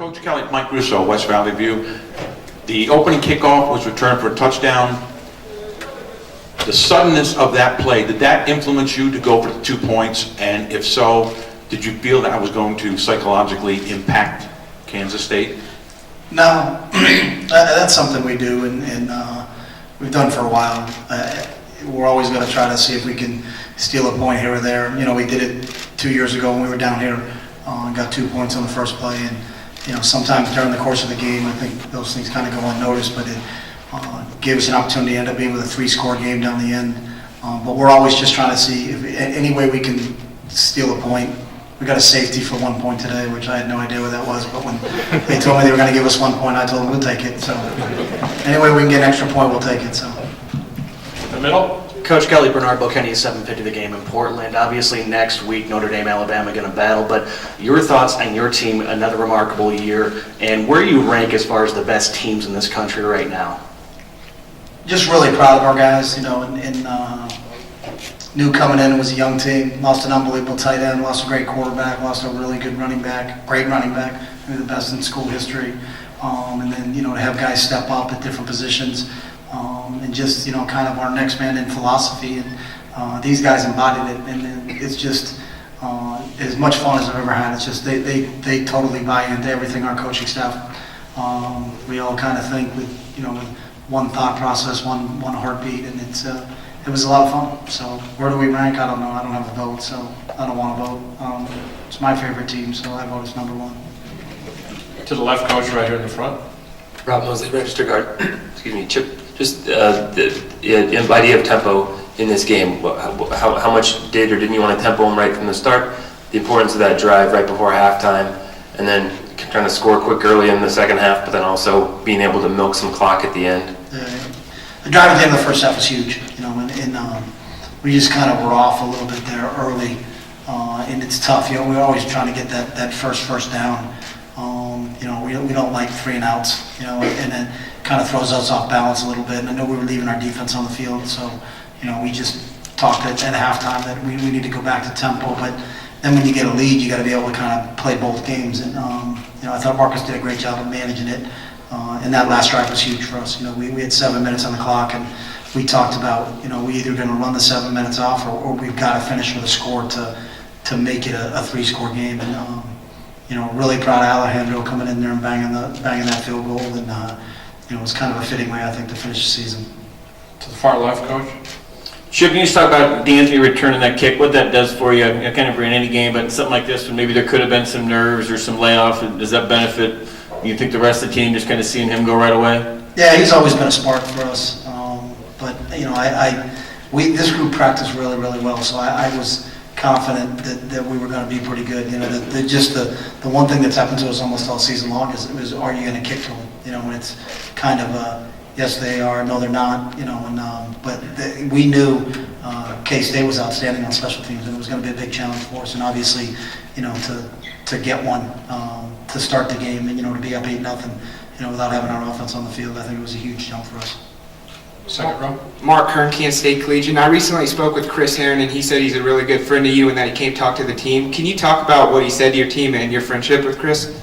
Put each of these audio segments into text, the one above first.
Coach Kelly, Mike Russo, West Valley View. The opening kickoff was returned for a touchdown. The suddenness of that play, did that influence you to go for the 2 points? And if so, did you feel that was going to psychologically impact Kansas State? No, that's something we do, and we've done for a while. We're always going to try to see if we can steal a point here or there. You know, we did it 2 years ago when we were down here and got 2 points on the first play. And you know, sometimes during the course of the game, I think those things kind of go unnoticed, but it gave us an opportunity to end up being with a 3-score game down the end. But we're always just trying to see if any way we can steal a point. We got a safety for 1 point today, which I had no idea what that was, but when they told me they were going to give us 1 point, I told them we'll take it. So anyway we can get an extra point, we'll take it. So the middle. Coach Kelly, Bernard Bokenny, 7:50 the game in Portland. Obviously next week Notre Dame, Alabama going to battle, but your thoughts on your team, another remarkable year, and where you rank as far as the best teams in this country right now? Just really proud of our guys, you know, and knew coming in, it was a young team, lost an unbelievable tight end, lost a great quarterback, lost a really good running back, great running back, maybe the best in school history, and then, you know, to have guys step up at different positions, and just, you know, kind of our next man in philosophy, and these guys embodied it, and it's just as much fun as I've ever had. It's just they totally buy into everything our coaching staff. We all kind of think with, you know, with one thought process, one heartbeat, and it was a lot of fun. So where do we rank? I don't know. I don't have a vote, so I don't want to vote. It's my favorite team, so I vote as number one. To the left, coach, right here in the front. Rob Mosley, register guard. Excuse me, Chip. Just the idea of tempo in this game. How much did or didn't you want to tempo them right from the start? The importance of that drive right before halftime, and then trying to score quick early in the second half, but then also being able to milk some clock at the end. The drive at the end of the first half was huge, you know, and we just kind of were off a little bit there early, and it's tough. You know, we're always trying to get that first down. You know, we don't like 3 and outs, you know, and then kind of throws us off balance a little bit. And I know we were leaving our defense on the field, so, you know, we just talked at halftime that we need to go back to tempo. But then when you get a lead, you got to be able to kind of play both games. And, you know, I thought Marcus did a great job of managing it. And that last drive was huge for us. You know, we had 7 minutes on the clock, and we talked about, you know, we either going to run the 7 minutes off or we've got to finish with a score to make it a 3-score game. And, you know, really proud of Alejandro coming in there and banging that field goal. And, you know, it was kind of a fitting way, I think, to finish the season. To the far left, coach. Chip, can you just talk about D'Anthony returning that kick, what that does for you, kind of in any game, but something like this when maybe there could have been some nerves or some layoff, does that benefit, you think, the rest of the team just kind of seeing him go right away? Yeah, he's always been a spark for us. But, you know, this group practiced really, really well, so I was confident that we were going to be pretty good. You know, the one thing that's happened to us almost all season long is are you going to kick to them? You know, when it's kind of yes they are, no they're not. You know, but we knew K-State was outstanding on special teams, and it was going to be a big challenge for us. And obviously, you know, to get one to start the game, and you know, to be up 8-0, you know, without having our offense on the field, I think it was a huge jump for us. Second row. Mark Kern, Kansas State Collegian. I recently spoke with Chris Herron, and he said he's a really good friend of you and that he came talk to the team. Can you talk about what he said to your team and your friendship with Chris?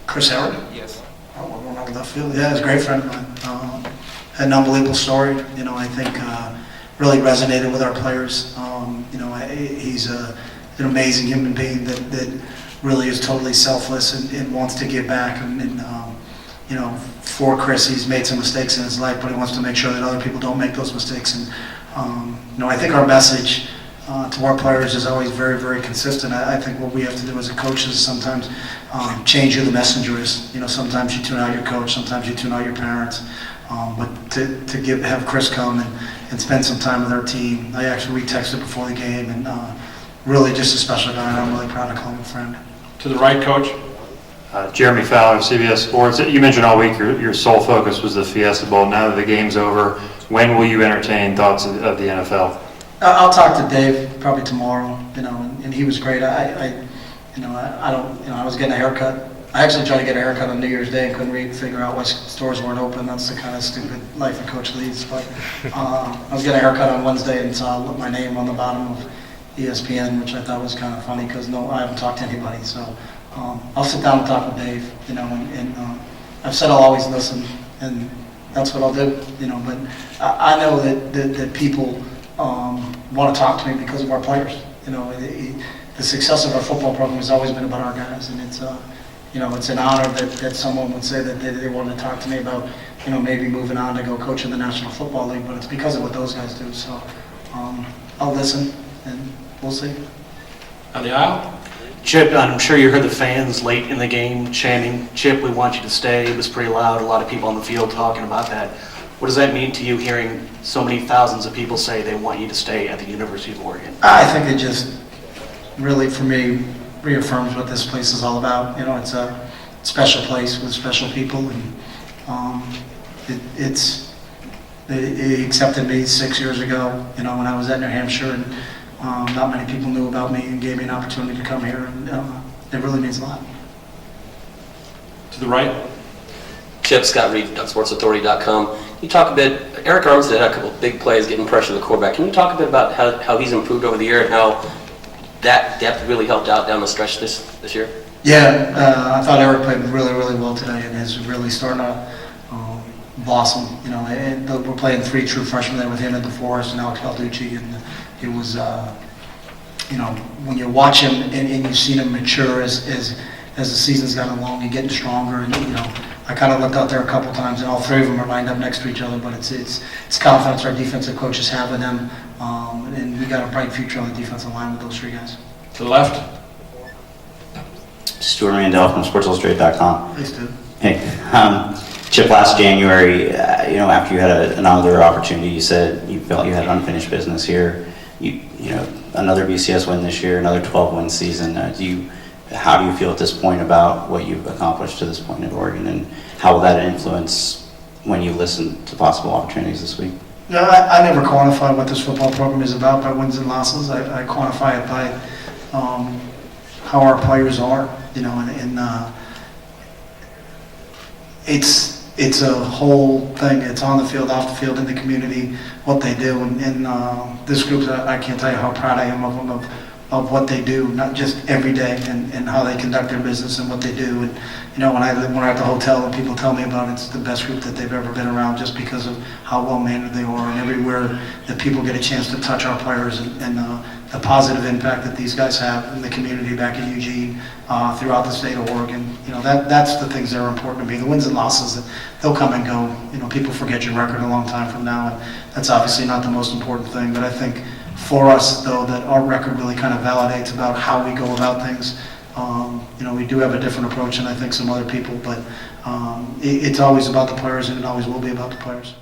Chris Herron? Yes. Oh, I don't know what that feels. Yeah, he's a great friend of mine. Had an unbelievable story. You know, I think really resonated with our players. You know, he's an amazing human being that really is totally selfless and wants to give back. And you know, for Chris, he's made some mistakes in his life, but he wants to make sure that other people don't make those mistakes. And you know, I think our message to our players is always very, very consistent. I think what we have to do as a coach is sometimes change who the messenger is. You know, sometimes you tune out your coach, sometimes you tune out your parents. But to have Chris come and spend some time with our team. We texted before the game, and really just a special guy, and I'm really proud to call him a friend. To the right, coach. Jeremy Fowler, CBS Sports. You mentioned all week your sole focus was the Fiesta Bowl. Now that the game's over, when will you entertain thoughts of the NFL? I'll talk to Dave probably tomorrow. You know, and he was great. I was getting a haircut. I actually tried to get a haircut on New Year's Day and couldn't figure out why stores weren't open. That's the kind of stupid life a coach leads. But I was getting a haircut on Wednesday and saw my name on the bottom of ESPN, which I thought was kind of funny because I haven't talked to anybody. So I'll sit down and talk with Dave, you know, and I've said I'll always listen, and that's what I'll do, you know, but I know that people want to talk to me because of our players, you know. The success of our football program has always been about our guys, and it's, you know, it's an honor that someone would say that they want to talk to me about, you know, maybe moving on to go coach in the National Football League, but it's because of what those guys do, so I'll listen, and we'll see. On the aisle? Chip, I'm sure you heard the fans late in the game chanting, "Chip, we want you to stay." It was pretty loud, a lot of people on the field talking about that. What does that mean to you, hearing so many thousands of people say they want you to stay at the University of Oregon? I think it just really, for me, reaffirms what this place is all about. You know, it's a special place with special people, and they accepted me 6 years ago, you know, when I was at New Hampshire, and not many people knew about me and gave me an opportunity to come here, and it really means a lot. To the right? Chip, Scott Reed, DuckSportsAuthority.com. Can you talk a bit, Eric Armstead had a couple of big plays getting pressure to the quarterback. Can you talk a bit about how he's improved over the year and how that depth really helped out down the stretch this year? Yeah, I thought Eric played really, really well today, and is really starting to blossom. You know, and we're playing 3 true freshmen there with him and DeForest and Alex Balducci, and it was, you know, when you watch him and you've seen him mature as the season's gotten along and getting stronger, and you know, I kind of looked out there a couple times, and all 3 of them are lined up next to each other, but it's confidence our defensive coaches have in them, and we got a bright future on the defensive line with those 3 guys. To the left? Stuart Mandel from SportsIllustrated.com. Thanks, dude. Hey, Chip, last January, you know, after you had another opportunity, you said you felt you had unfinished business here. You know, another BCS win this year, another 12-win season. How do you feel at this point about what you've accomplished to this point at Oregon, and how will that influence when you listen to possible opportunities this week? No, I never quantify what this football program is about by wins and losses. I quantify it by how our players are, you know, and it's a whole thing. It's on the field, off the field, in the community, what they do, and this group, I can't tell you how proud I am of them, of what they do, not just every day, and how they conduct their business and what they do. And you know, when we're at the hotel and people tell me about it, it's the best group that they've ever been around, just because of how well mannered they are, and everywhere that people get a chance to touch our players, and the positive impact that these guys have in the community back in Eugene, throughout the state of Oregon. You know, that's the things that are important to me. The wins and losses, they'll come and go. You know, people forget your record a long time from now, and that's obviously not the most important thing. But I think for us, though, that our record really kind of validates about how we go about things. You know, we do have a different approach than I think some other people, but it's always about the players, and it always will be about the players.